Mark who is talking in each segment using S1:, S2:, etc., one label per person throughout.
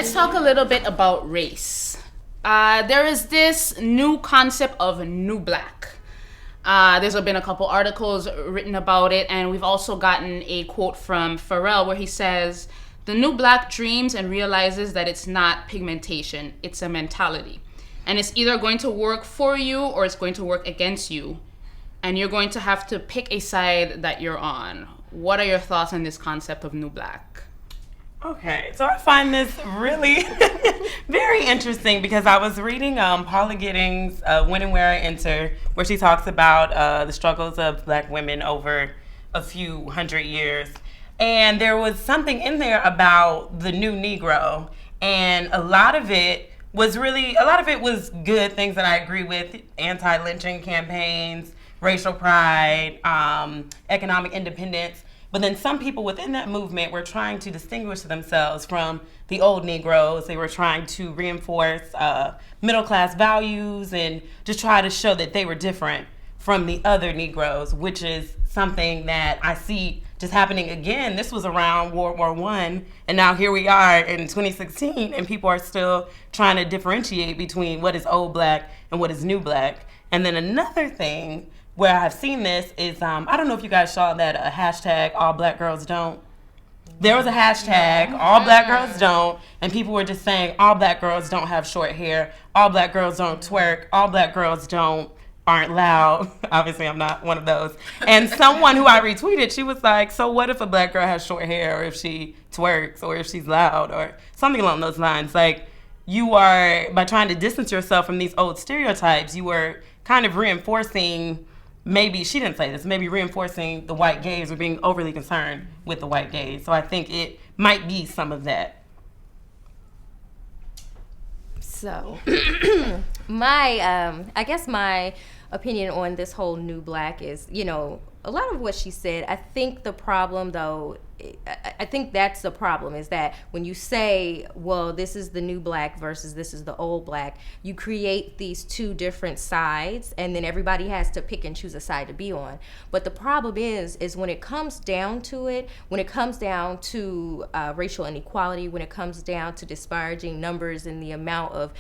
S1: Let's talk a little bit about race. There is this new concept of new black. There's been a couple articles written about it, and we've also gotten a quote from Pharrell where he says, "The new black dreams and realizes that it's not pigmentation, it's a mentality. And it's either going to work for you or it's going to work against you. And you're going to have to pick a side that you're on." What are your thoughts on this concept of new black?
S2: Okay, so I find this really very interesting because I was reading Paula Giddings' When and Where I Enter, where she talks about the struggles of black women over a few hundred years. And there was something in there about the new Negro, and a lot of it was good things that I agree with: anti-lynching campaigns, racial pride, economic independence. But then some people within that movement were trying to distinguish themselves from the old Negroes. They were trying to reinforce middle-class values and just try to show that they were different from the other Negroes, which is something that I see just happening again. This was around World War I, and now here we are in 2016, and people are still trying to differentiate between what is old black and what is new black. And then another thing where I've seen this is, I don't know if you guys saw that hashtag all black girls don't. There was a hashtag all black girls don't, and people were just saying all black girls don't have short hair, all black girls don't twerk, all black girls aren't loud. Obviously I'm not one of those. And someone who I retweeted, she was like, so what if a black girl has short hair, or if she twerks, or if she's loud, or something along those lines. Like, you are, by trying to distance yourself from these old stereotypes, you were kind of reinforcing, maybe, she didn't say this, maybe reinforcing the white gaze or being overly concerned with the white gaze. So I think it might be some of that.
S3: So, I guess my opinion on this whole new black is, a lot of what she said. I think the problem, though, I think that's the problem, is that when you say, well, this is the new black versus this is the old black, you create these two different sides, and then everybody has to pick and choose a side to be on. But the problem is when it comes down to it, when it comes down to racial inequality, when it comes down to disparaging numbers in the amount of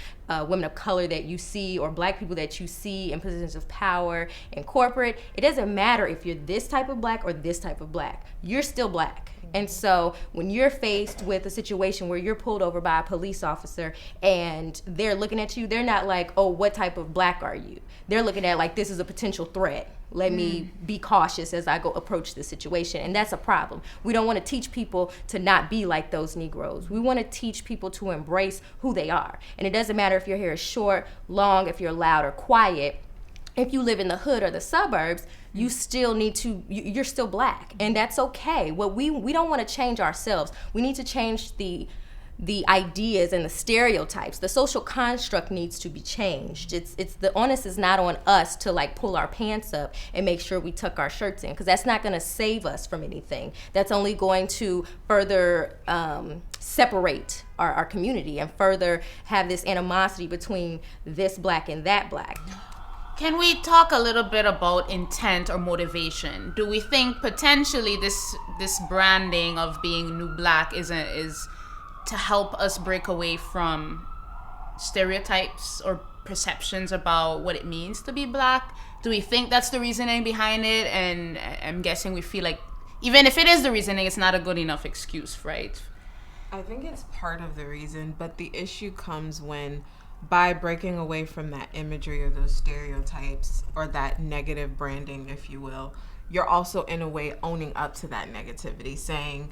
S3: women of color that you see, or black people that you see in positions of power in corporate, it doesn't matter if you're this type of black or this type of black. You're still black. And so when you're faced with a situation where you're pulled over by a police officer and they're looking at you, they're not like, oh, what type of black are you? They're looking at like, this is a potential threat. Let me be cautious as I go approach this situation. And that's a problem. We don't want to teach people to not be like those Negroes. We want to teach people to embrace who they are. And it doesn't matter if your hair is short, long, if you're loud or quiet. If you live in the hood or the suburbs, you still need to, you're still black, and that's okay. What we don't want to change ourselves. We need to change the ideas and the stereotypes. The social construct needs to be changed. It's the onus is not on us to like pull our pants up and make sure we tuck our shirts in, because that's not going to save us from anything. That's only going to further separate our community and further have this animosity between this black and that black.
S1: Can we talk a little bit about intent or motivation? Do we think potentially this branding of being new black is to help us break away from stereotypes or perceptions about what it means to be black? Do we think that's the reasoning behind it? And I'm guessing we feel like even if it is the reasoning, it's not a good enough excuse, right?
S4: I think it's part of the reason, but the issue comes when, by breaking away from that imagery or those stereotypes or that negative branding, if you will, you're also in a way owning up to that negativity, saying,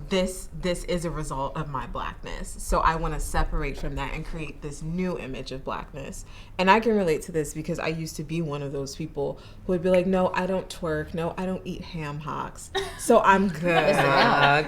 S4: this is a result of my blackness. So I want to separate from that and create this new image of blackness. And I can relate to this because I used to be one of those people who would be like, no, I don't twerk. No, I don't eat ham hocks. So I'm good.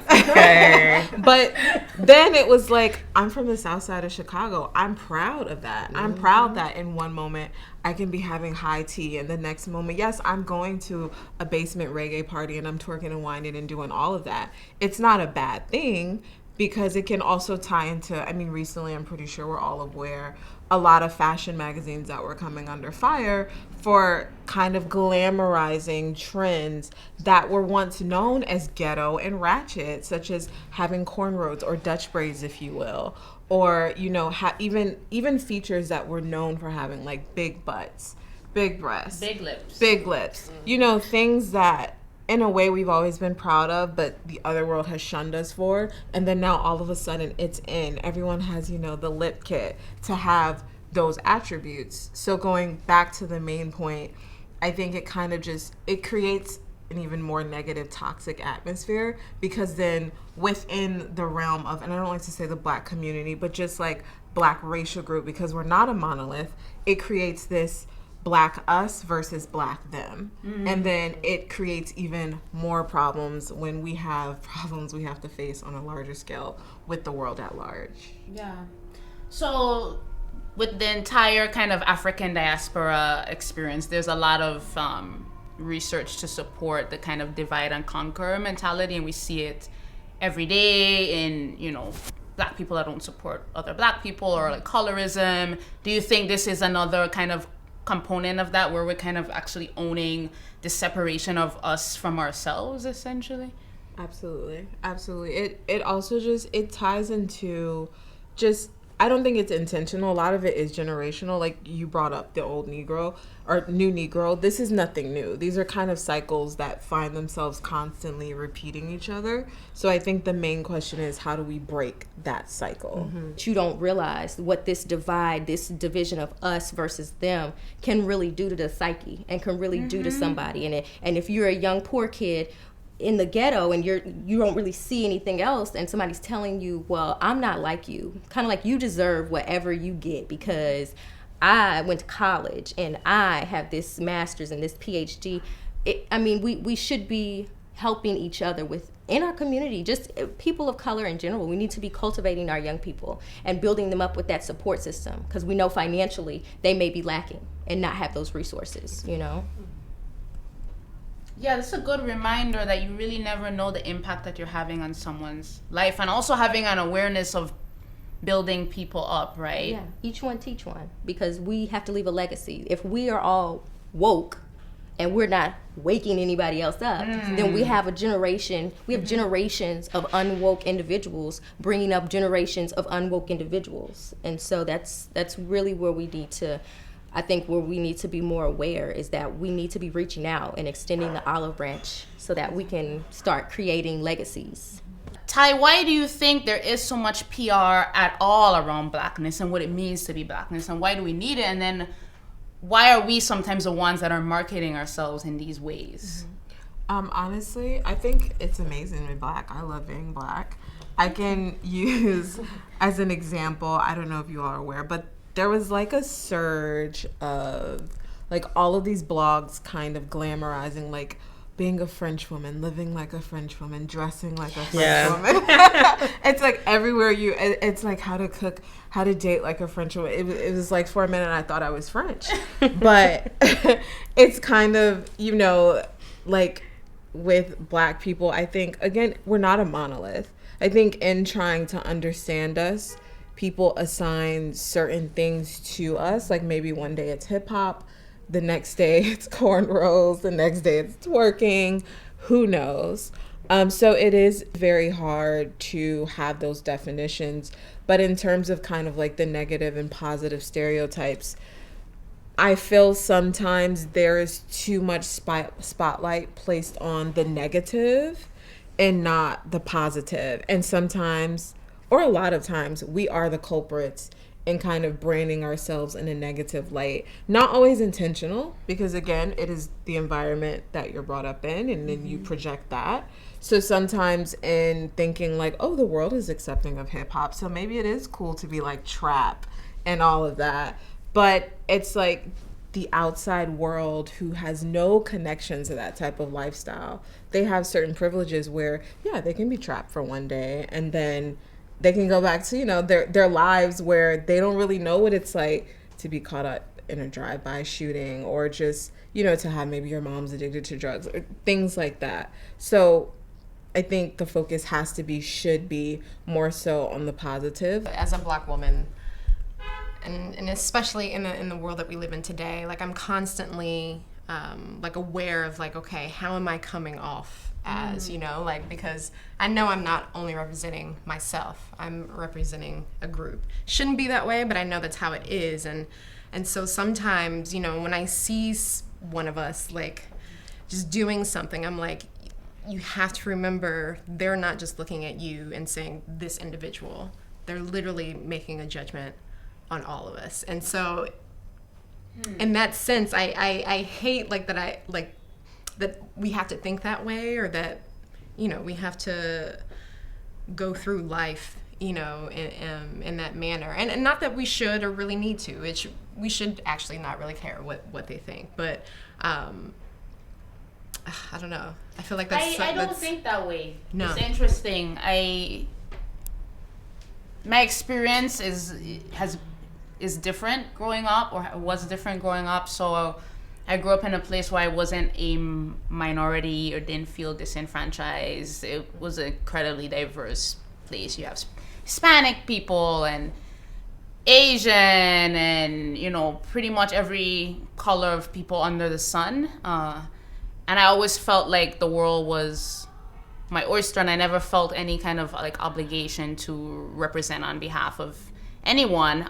S4: Okay. But then it was like, I'm from the south side of Chicago. I'm proud of that. I'm proud that in one moment I can be having high tea, and the next moment, yes, I'm going to a basement reggae party and I'm twerking and whining and doing all of that. It's not a bad thing, because it can also tie into, I mean, recently, I'm pretty sure we're all aware, a lot of fashion magazines that were coming under fire for kind of glamorizing trends that were once known as ghetto and ratchet, such as having cornrows or Dutch braids, if you will, or, you know, even features that were known for having like big butts, big breasts, big lips, you know, things that in a way we've always been proud of, but the other world has shunned us for. And then now all of a sudden it's in. Everyone has, you know, the lip kit to have those attributes. So going back to the main point, I think it kind of just, it creates an even more negative, toxic atmosphere, because then within the realm of, and I don't like to say the Black community, but just like Black racial group, because we're not a monolith, it creates this Black us versus Black them. And then it creates even more problems when we have problems we have to face on a larger scale with the world at large.
S1: Yeah. So with the entire kind of African diaspora experience, there's a lot of research to support the kind of divide and conquer mentality, and we see it every day in, you know, Black people that don't support other Black people, or like colorism. Do you think this is another kind of component of that, where we're kind of actually owning the separation of us from ourselves, essentially?
S4: Absolutely. It also just, it ties into just, I don't think it's intentional. A lot of it is generational. Like you brought up the old Negro or new Negro. This is nothing new. These are kind of cycles that find themselves constantly repeating each other. So I think the main question is, how do we break that cycle?
S3: You don't realize what this divide, this division of us versus them can really do to the psyche and can really do to somebody. And if you're a young poor kid in the ghetto and you don't really see anything else, and somebody's telling you, well, I'm not like you, kind of like you deserve whatever you get because I went to college and I have this master's and this PhD. We should be helping each other in our community, just people of color in general. We need to be cultivating our young people and building them up with that support system, because we know financially they may be lacking and not have those resources, you know?
S1: Yeah, that's a good reminder that you really never know the impact that you're having on someone's life, and also having an awareness of building people up, right?
S3: Yeah, each one teach one, because we have to leave a legacy. If we are all woke and we're not waking anybody else up, then we have generations of unwoke individuals bringing up generations of unwoke individuals. And so that's really where we need to, I think where we need to be more aware, is that we need to be reaching out and extending the olive branch so that we can start creating legacies.
S1: Ty, why do you think there is so much PR at all around Blackness and what it means to be Blackness, and why do we need it? And then why are we sometimes the ones that are marketing ourselves in these ways?
S4: Honestly, I think it's amazing to be Black. I love being Black. I can use as an example, I don't know if you all are aware, but there was like a surge of like all of these blogs kind of glamorizing like being a French woman, living like a French woman, dressing like a French woman. It's like everywhere it's like how to cook, how to date like a French woman. It was like for a minute I thought I was French. But it's kind of, you know, like with Black people, I think, again, we're not a monolith. I think in trying to understand us, people assign certain things to us. Like maybe one day it's hip hop, the next day it's cornrows, the next day it's twerking, who knows? So it is very hard to have those definitions. But in terms of kind of like the negative and positive stereotypes, I feel sometimes there is too much spotlight placed on the negative and not the positive. And sometimes, or a lot of times, we are the culprits in kind of branding ourselves in a negative light. Not always intentional, because again, it is the environment that you're brought up in, and then you project that. So sometimes in thinking like, oh, the world is accepting of hip hop, so maybe it is cool to be like trap and all of that. But it's like the outside world who has no connection to that type of lifestyle. They have certain privileges where, yeah, they can be trapped for one day and then they can go back to, you know, their lives where they don't really know what it's like to be caught up in a drive-by shooting, or just, you know, to have maybe your mom's addicted to drugs or things like that. So I think the focus should be more so on the positive.
S5: As a Black woman, and especially in the world that we live in today, like I'm constantly like aware of like, okay, how am I coming off as, you know, like, because I know I'm not only representing myself, I'm representing a group. Shouldn't be that way, but I know that's how it is. And so sometimes, you know, when I see one of us like just doing something, I'm like, you have to remember they're not just looking at you and saying this individual. They're literally making a judgment on all of us. And so in that sense, I hate like that we have to think that way, or that, you know, we have to go through life, you know, in that manner. And not that we should or really need to. We should actually not really care what they think. But I don't know. I feel like
S1: I don't think that way.
S5: No.
S1: It's interesting. My experience is different growing up, or was different growing up. So I grew up in a place where I wasn't a minority or didn't feel disenfranchised. It was an incredibly diverse place. You have Hispanic people and Asian and, you know, pretty much every color of people under the sun. And I always felt like the world was my oyster, and I never felt any kind of like obligation to represent on behalf of anyone.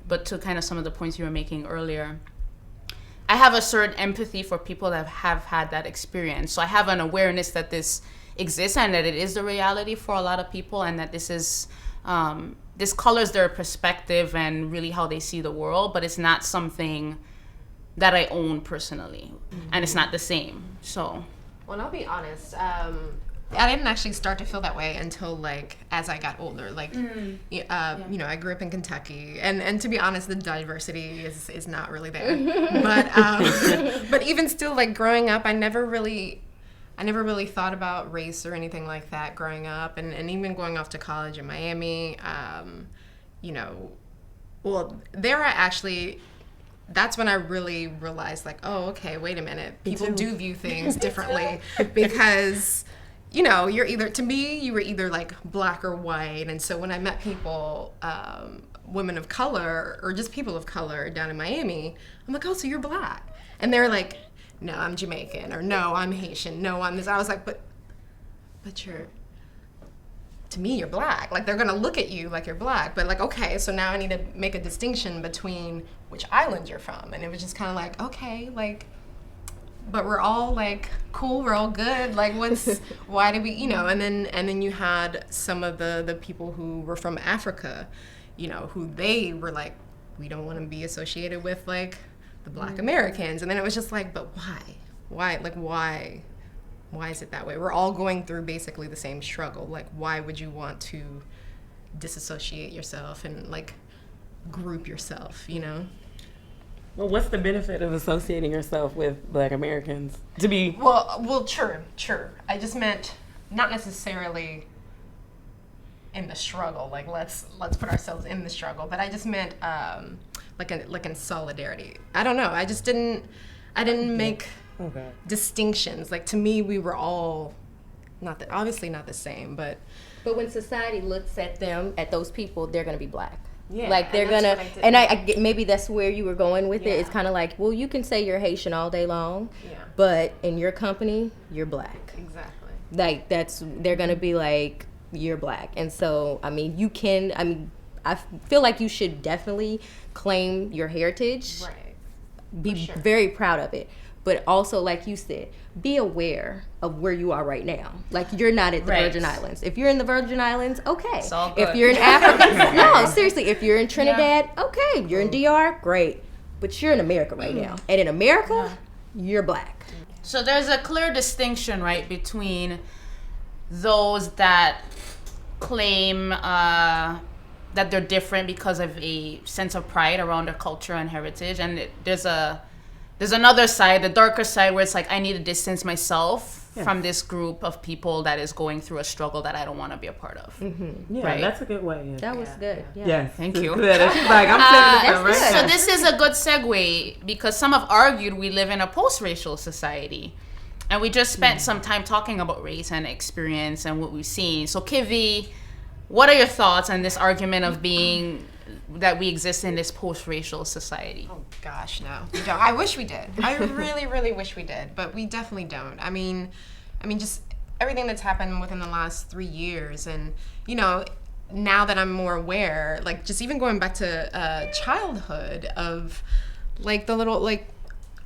S1: But to kind of some of the points you were making earlier, I have a certain empathy for people that have had that experience. So I have an awareness that this exists and that it is the reality for a lot of people, and that this is this colors their perspective and really how they see the world, but it's not something that I own personally, and it's not the same. So,
S5: well, I'll be honest. I didn't actually start to feel that way until like as I got older. Like, you know, I grew up in Kentucky, and to be honest, the diversity is not really there. But even still, like growing up, I never really thought about race or anything like that growing up, and even going off to college in Miami. You know, well, there I actually. That's when I really realized, like, oh, okay, wait a minute. People do view things differently because, you know, you were either like Black or white. And so when I met people, women of color or just people of color down in Miami, I'm like, oh, so you're Black. And they're like, no, I'm Jamaican, or no, I'm Haitian, no, I'm this. I was like, but to me, you're Black. Like, they're gonna look at you like you're Black. But like, okay, so now I need to make a distinction between which island you're from. And it was just kind of like, okay, like, but we're all like cool, we're all good. Like, why do we, you know? And then you had some of the people who were from Africa, you know, who they were like, we don't want to be associated with like the Black Americans. And then it was just like, but why is it that way? We're all going through basically the same struggle. Like, why would you want to disassociate yourself and like group yourself, you know?
S2: Well, what's the benefit of associating yourself with Black Americans? To be
S5: well, sure. I just meant not necessarily in the struggle. Like, let's put ourselves in the struggle. But I just meant like in solidarity. I don't know. I didn't make distinctions. Like, to me, we were all obviously not the same, but
S3: when society looks at them, at those people, they're gonna be Black.
S5: Yeah,
S3: like they're gonna, and I get, maybe that's where you were going with it. It's kind of like, well, you can say you're Haitian all day long, but in your company, you're Black.
S5: Exactly.
S3: Like they're gonna be like, you're Black, and so I mean, I feel like you should definitely claim your heritage,
S5: right?
S3: Be very proud of it. But also, like you said, be aware of where you are right now. Like, you're not at the Virgin Islands. If you're in the Virgin Islands, okay.
S1: It's all good.
S3: If you're in Africa, no, seriously. If you're in Trinidad, okay. You're in DR, great. But you're in America right now. And in America, you're Black.
S1: So there's a clear distinction, right, between those that claim that they're different because of a sense of pride around their culture and heritage, and there's another side, the darker side, where it's like, I need to distance myself from this group of people that is going through a struggle that I don't want to be a part of.
S2: Mm-hmm. Yeah,
S1: right?
S2: That's a good way.
S3: That was good. Yeah.
S2: Yes,
S1: thank you.
S2: She's like, I'm setting this up, right?
S1: So this is a good segue, because some have argued we live in a post-racial society. And we just spent some time talking about race and experience and what we've seen. So Kivi, what are your thoughts on this argument of being that we exist in this post-racial society?
S5: Oh gosh, no, we don't. I wish we did. I really, really wish we did, but we definitely don't. I mean, just everything that's happened within the last 3 years, and now that I'm more aware, like just even going back to childhood of like the little like,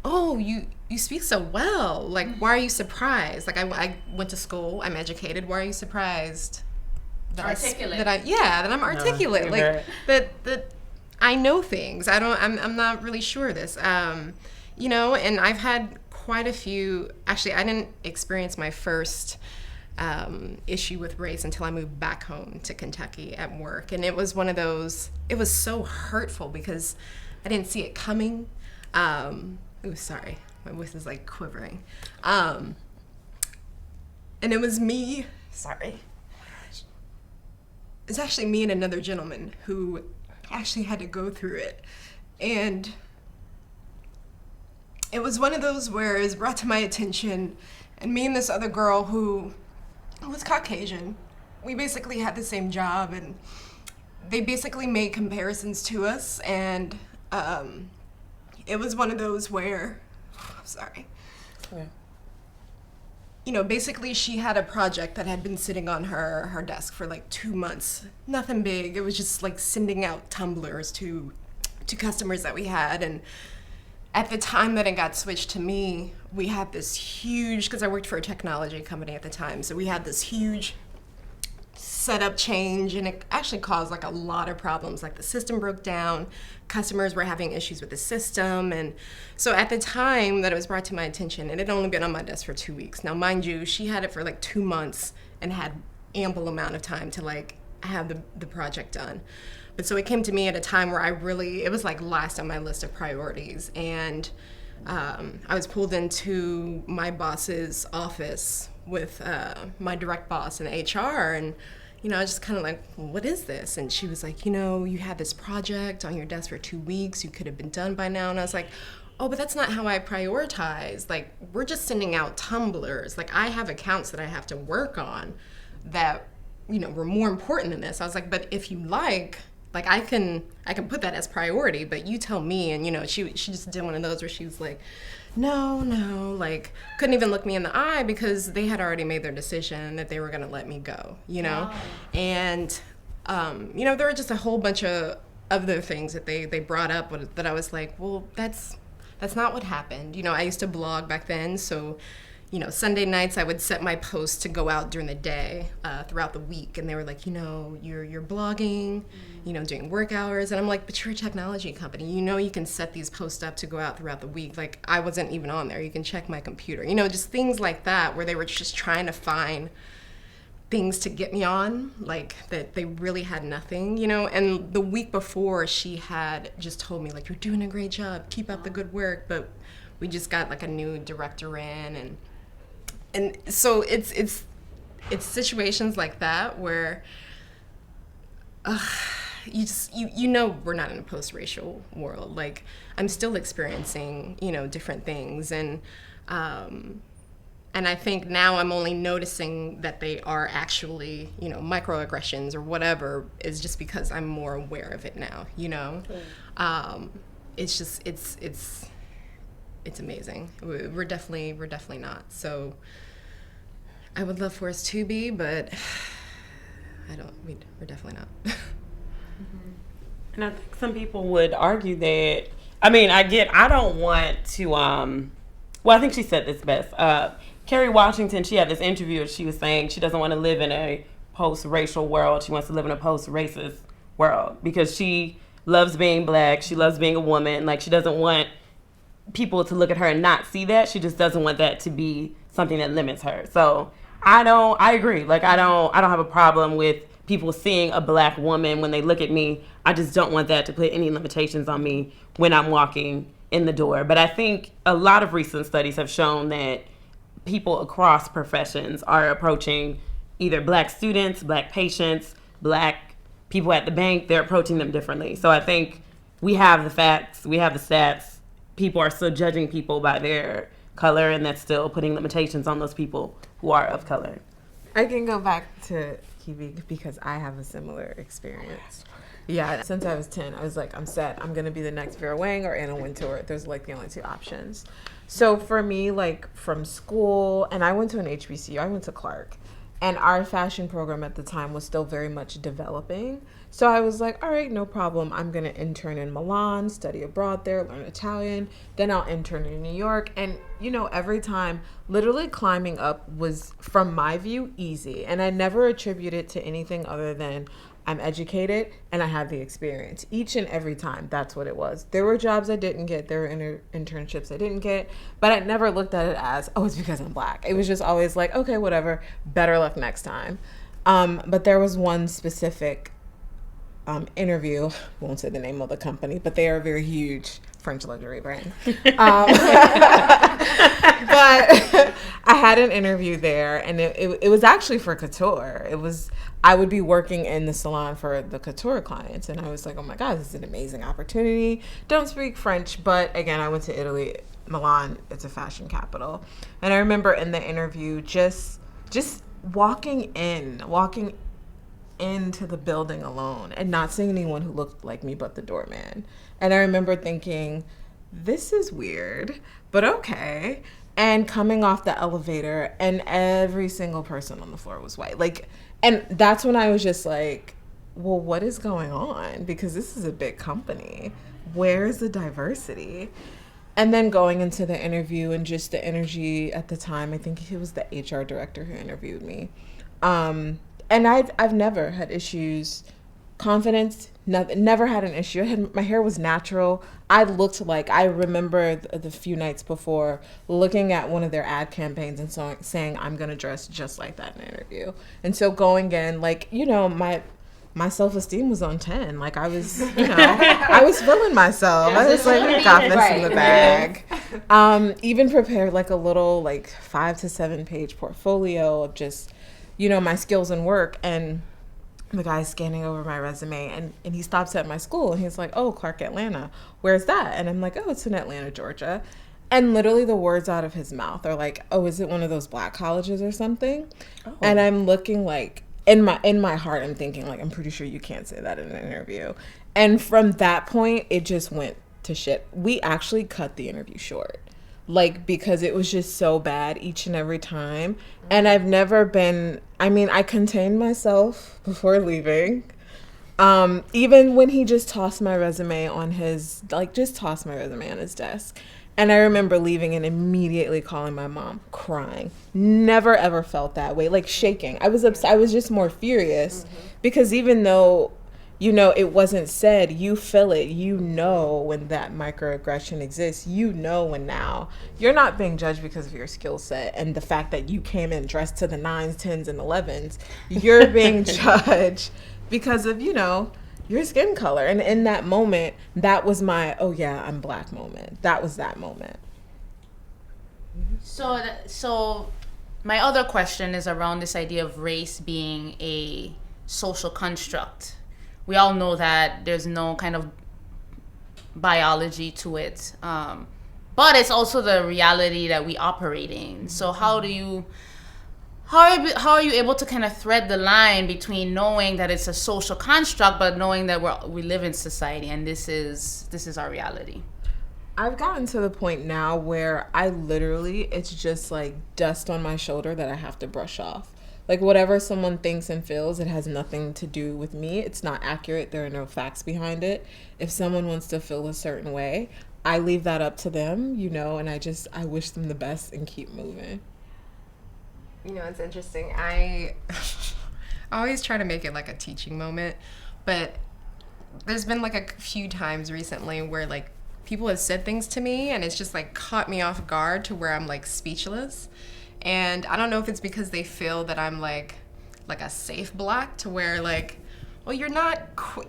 S5: oh, you speak so well. Like, why are you surprised? Like I went to school, I'm educated. Why are you surprised? That I'm articulate. Like that I know things. I'm not really sure of this. And I've had quite a few. Actually, I didn't experience my first issue with race until I moved back home to Kentucky at work, and it was one of those. It was so hurtful because I didn't see it coming. Sorry, my voice is like quivering. And it was me. Sorry. It's actually me and another gentleman who actually had to go through it. And it was one of those where it was brought to my attention, and me and this other girl who was Caucasian, we basically had the same job, and they basically made comparisons to us, and it was one of those where, sorry. Yeah. Basically she had a project that had been sitting on her desk for like 2 months. Nothing big. It was just like sending out tumblers to customers that we had. And at the time that it got switched to me, we had this huge, because I worked for a technology company at the time, so we had this huge setup change, and it actually caused like a lot of problems. Like the system broke down, customers were having issues with the system, and so at the time that it was brought to my attention, it had only been on my desk for 2 weeks. Now mind you, she had it for like 2 months and had ample amount of time to like have the project done. But so it came to me at a time where it was like last on my list of priorities, and I was pulled into my boss's office with my direct boss in HR, and I was just kind of like, well, what is this? And she was like, you had this project on your desk for 2 weeks. You could have been done by now. And I was like, oh, but that's not how I prioritize. Like, we're just sending out tumblers. Like, I have accounts that I have to work on that, were more important than this. I was like, but if you like I can put that as priority, but you tell me. And, she just did one of those where she was like, no, like couldn't even look me in the eye because they had already made their decision that they were going to let me go, Wow. And, there were just a whole bunch of other things that they brought up that I was like, well, that's not what happened. I used to blog back then, so Sunday nights I would set my posts to go out during the day throughout the week, and they were like, you're blogging, doing work hours, and I'm like, but you're a technology company, you can set these posts up to go out throughout the week. Like, I wasn't even on there. You can check my computer, just things like that where they were just trying to find things to get me on, like that they really had nothing, and the week before she had just told me like, you're doing a great job, keep up the good work, but we just got like a new director in, and so it's situations like that where we're not in a post-racial world. Like, I'm still experiencing different things, and I think now I'm only noticing that they are actually microaggressions or whatever, is just because I'm more aware of it now. It's just it's amazing. We're definitely not. So I would love for us to be, but we're definitely not.
S2: And I think some people would argue that, I don't want to, I think she said this best. Kerry Washington, she had this interview and she was saying she doesn't want to live in a post-racial world. She wants to live in a post-racist world because she loves being black. She loves being a woman. Like, she doesn't want people to look at her and not see that. She just doesn't want that to be something that limits her. So I agree. Like, I don't have a problem with people seeing a black woman when they look at me. I just don't want that to put any limitations on me when I'm walking in the door. But I think a lot of recent studies have shown that people across professions are approaching either black students, black patients, black people at the bank. They're approaching them differently. So I think we have the facts, we have the stats. People are still judging people by their color, and that's still putting limitations on those people who are of color.
S4: I can go back to Kiwi because I have a similar experience. Yeah, since I was 10, I was like, I'm set. I'm going to be the next Vera Wang or Anna Wintour. There's like the only two options. So for me, like from school, and I went to an HBCU, I went to Clark. And our fashion program at the time was still very much developing. So I was like, all right, no problem. I'm going to intern in Milan, study abroad there, learn Italian. Then I'll intern in New York. And, you know, every time, literally climbing up was, from my view, easy. And I never attribute it to anything other than I'm educated and I have the experience. Each and every time, that's what it was. There were jobs I didn't get. There were internships I didn't get. But I never looked at it as, oh, it's because I'm Black. It was just always like, okay, whatever. Better luck next time. But there was one specific interview. Won't say the name of the company, but they are a very huge French luxury brand. But I had an interview there, and it was actually for couture. I would be working in the salon for the couture clients, and I was like, oh my God, this is an amazing opportunity. Don't speak French, but again, I went to Italy, Milan, it's a fashion capital. And I remember in the interview just walking into the building alone and not seeing anyone who looked like me but the doorman. And I remember thinking, this is weird, but okay. And coming off the elevator, and every single person on the floor was white. And that's when I was just like, well, what is going on? Because this is a big company. Where's the diversity? And then going into the interview and just the energy at the time, I think it was the HR director who interviewed me. And I've never had issues, confidence, never had an issue. My hair was natural. I remember the few nights before looking at one of their ad campaigns and saying, I'm going to dress just like that in an interview. And so going in, my self-esteem was on 10. I was, I was feeling myself. I was like, got this in the bag. Even prepared a little 5 to 7 page portfolio of just, my skills and work. And the guy's scanning over my resume, and he stops at my school, and he's like, oh, Clark Atlanta, where's that? And I'm like, oh, it's in Atlanta, Georgia. And literally the words out of his mouth are like, oh, is it one of those Black colleges or something? Oh. And I'm looking in my heart, I'm thinking I'm pretty sure you can't say that in an interview. And from that point, it just went to shit. We actually cut the interview short. Because it was just so bad each and every time. And I've never been, I contained myself before leaving. Even when he just tossed my resume on his desk. And I remember leaving and immediately calling my mom, crying. Never ever felt that way, shaking. I was upset. I was just more furious because even though, it wasn't said, you feel it, when that microaggression exists, when now you're not being judged because of your skill set and the fact that you came in dressed to the 9s, 10s, and 11s. You're being judged because of, your skin color. And in that moment, that was my, oh yeah, I'm Black moment. That was that moment.
S1: So my other question is around this idea of race being a social construct. We all know that there's no kind of biology to it, but it's also the reality that we operate in. So how are you able to kind of thread the line between knowing that it's a social construct, but knowing that we live in society and this is our reality?
S4: I've gotten to the point now where it's just dust on my shoulder that I have to brush off. Whatever someone thinks and feels, it has nothing to do with me. It's not accurate. There are no facts behind it. If someone wants to feel a certain way, I leave that up to them, and I wish them the best and keep moving.
S5: It's interesting. I always try to make it a teaching moment, but there's been a few times recently where people have said things to me and it's just caught me off guard to where I'm speechless. And I don't know if it's because they feel that I'm like a safe Black to where well, you're not,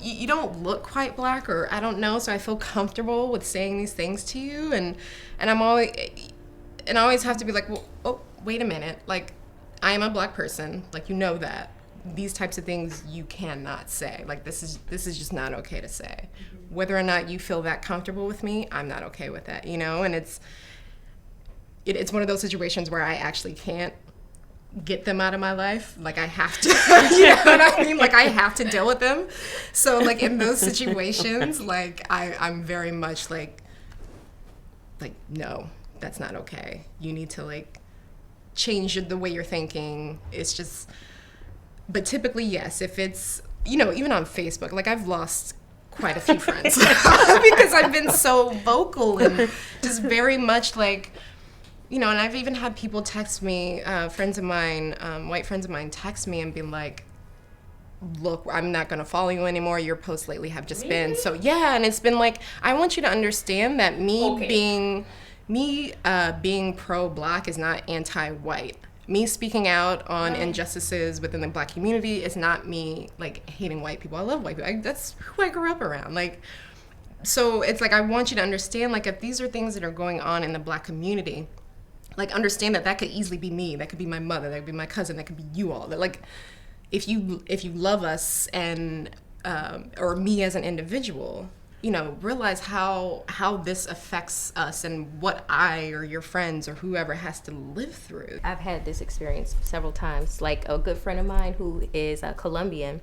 S5: you don't look quite Black, or I don't know. So I feel comfortable with saying these things to you. And I always have to be well, oh, wait a minute. I am a Black person. That these types of things you cannot say. This is just not okay to say. Whether or not you feel that comfortable with me, I'm not okay with that, and it's one of those situations where I actually can't get them out of my life. Like I have to, you know what I mean? Like I have to deal with them. So like in those situations, like I'm very much like, no, that's not okay. You need to like change the way you're thinking. It's just, but typically, yes, if it's, you know, even on Facebook, like I've lost quite a few friends because I've been so vocal and just very much like, you know, and I've even had people text me, friends of mine, white friends of mine text me and be like, look, I'm not going to follow you anymore. Your posts lately have just been so, yeah. And it's been like, I want you to understand that being pro-Black is not anti-white. Me speaking out on injustices within the Black community is not me like hating white people. I love white people. That's who I grew up around. Like, so it's like, I want you to understand, like, if these are things that are going on in the Black community, like, understand that could easily be me. That could be my mother. That could be my cousin. That could be you all. That, like, if you love us and or me as an individual, you know, realize how this affects us and what I or your friends or whoever has to live through.
S3: I've had this experience several times. Like a good friend of mine who is Colombian.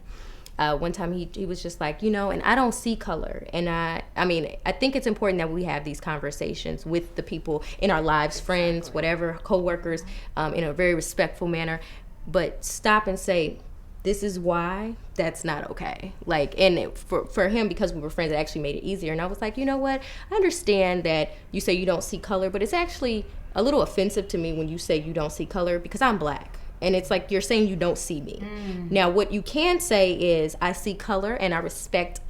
S3: One time he was just like, you know, and I don't see color. And I mean, I think it's important that we have these conversations with the people in our lives, friends, whatever, coworkers, in a very respectful manner. But stop and say, this is why that's not okay. Like, and for him, because we were friends, it actually made it easier. And I was like, you know what? I understand that you say you don't see color, but it's actually a little offensive to me when you say you don't see color because I'm Black. And it's like you're saying you don't see me. Now, what you can say is I see color and I respect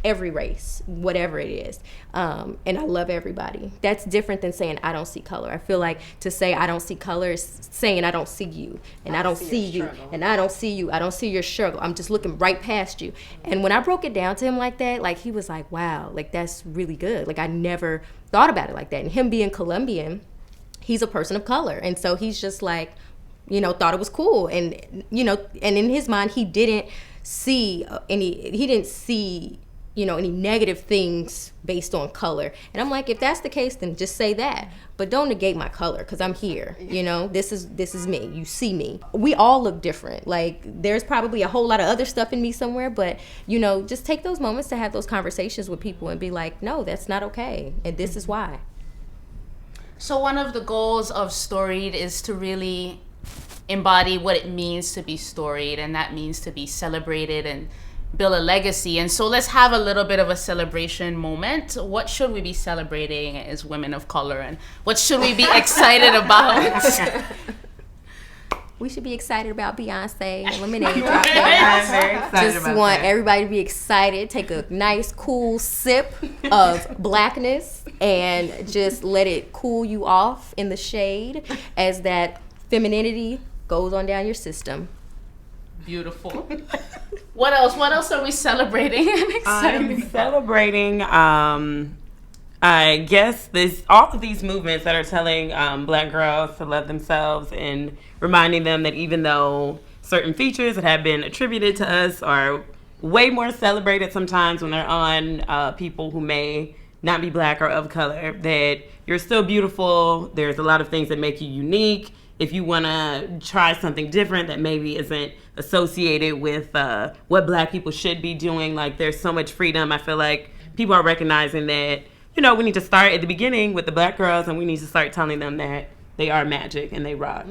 S3: every race, whatever it is. And I love everybody. That's different than saying I don't see color. I feel like to say I don't see color is saying I don't see you. And I don't see you. And I don't see you. I don't see your struggle. I'm just looking right past you. And when I broke it down to him like that, like he was like, wow, like that's really good. Like I never thought about it like that. And him being Colombian, he's a person of color. And so he's just like, you know, thought it was cool. And, you know, and in his mind, he didn't see you know, any negative things based on color. And I'm like, if that's the case, then just say that. But don't negate my color, because I'm here. You know, this is me. You see me. We all look different. Like, there's probably a whole lot of other stuff in me somewhere, but, you know, just take those moments to have those conversations with people and be like, no, that's not okay. And this is why.
S1: So one of the goals of Storied is to really embody what it means to be storied, and that means to be celebrated and build a legacy. And so let's have a little bit of a celebration moment. What should we be celebrating as women of color, and what should we be excited about?
S3: We should be excited about Beyonce and Lemonade Drop.
S2: I'm very excited
S3: Just
S2: about
S3: want
S2: that.
S3: everybody to be excited. Take a nice, cool sip of Blackness and just let it cool you off in the shade as that femininity goes on down your system.
S1: Beautiful. What else are we celebrating and excited
S2: I'm celebrating, I guess, all of these movements that are telling Black girls to love themselves and reminding them that even though certain features that have been attributed to us are way more celebrated sometimes when they're on people who may not be Black or of color, that you're still beautiful. There's a lot of things that make you unique. If you want to try something different that maybe isn't associated with what Black people should be doing, like there's so much freedom. I feel like people are recognizing that, you know, we need to start at the beginning with the Black girls, and we need to start telling them that they are magic and they rock.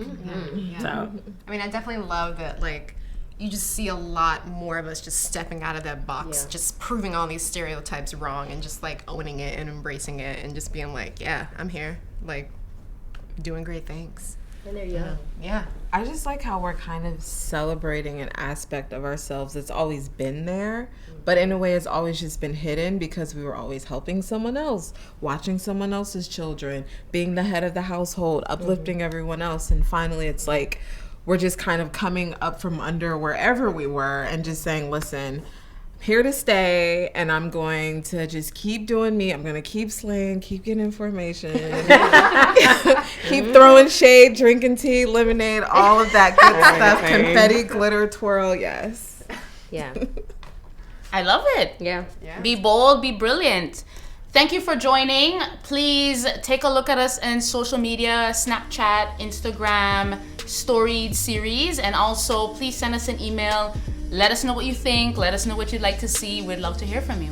S5: Yeah.
S2: So,
S5: I mean, I definitely love that, like, you just see a lot more of us just stepping out of that box, just proving all these stereotypes wrong and just, like, owning it and embracing it and just being like, yeah, I'm here, like, doing great things.
S3: And they're young.
S5: Yeah.
S4: I just like how we're kind of celebrating an aspect of ourselves that's always been there, but in a way it's always just been hidden because we were always helping someone else, watching someone else's children, being the head of the household, uplifting everyone else. And finally it's like we're just kind of coming up from under wherever we were and just saying, listen, here to stay, and I'm going to just keep doing me. I'm going to keep slaying, keep getting information, keep throwing shade, drinking tea, lemonade, all of that good stuff, confetti, glitter, twirl, yes.
S3: Yeah.
S1: I love it.
S3: Yeah.
S1: Be bold, be brilliant. Thank you for joining. Please take a look at us in social media, Snapchat, Instagram, Storied series, and also please send us an email. Let us know what you think. Let us know what you'd like to see. We'd love to hear from you.